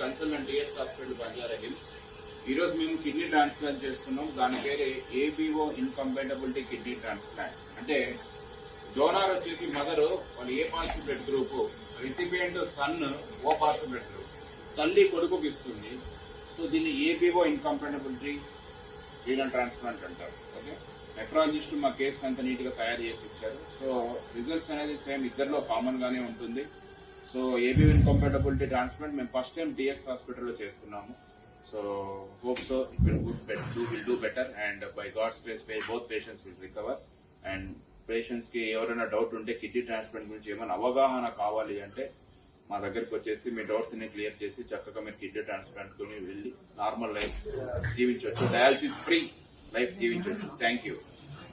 Consultant TS hospital Banjara Hills. ఈరోజు మేము kidney transplant చేస్తున్నాం. దాని పేరు ఏబిఓ ఇన్కంపాటబిలిటీ కిడ్నీ ట్రాన్స్ప్లాంట్. అంటే డోనార్ వచ్చేసి మదర్ వాళ్ళు A positive blood group, recipient son O positive blood group, తల్లి కొడుకుకి ఇస్తుంది. సో దీన్ని ఏబిఓ ఇన్కంపాటబిలిటీ రీనల్ ట్రాన్స్ప్లాంట్ అంటారు. ఓకే, నెఫ్రాలజిస్ట్ మా కేసు అంత నీట్ గా తయారు చేసి ఇచ్చారు. సో రిజల్ట్స్ అనేది సేమ్ ఇద్దరిలో కామన్ గానే ఉంటుంది. సో ఏబిఓ ఇన్కంపాటబిలిటీ ట్రాన్స్ప్లాంట్ మేము ఫస్ట్ టైం టిఎక్స్ హాస్పిటల్లో చేస్తున్నాము. So hope so it will do better and by God's grace both patients will recover. And patients కి ఎవరైనా డౌట్ ఉంటే కిడ్నీ ట్రాన్స్ప్లాంట్ గురించి ఏమైనా అవగాహన కావాలి అంటే మా దగ్గరికి వచ్చేసి మీ డౌట్స్ ని క్లియర్ చేసి చక్కగా మీరు కిడ్నీ ట్రాన్స్ప్లాంట్ కొని వెళ్ళి నార్మల్ లైఫ్ జీవించవచ్చు, డయాలసిస్ ఫ్రీ లైఫ్ జీవించవచ్చు. Thank you.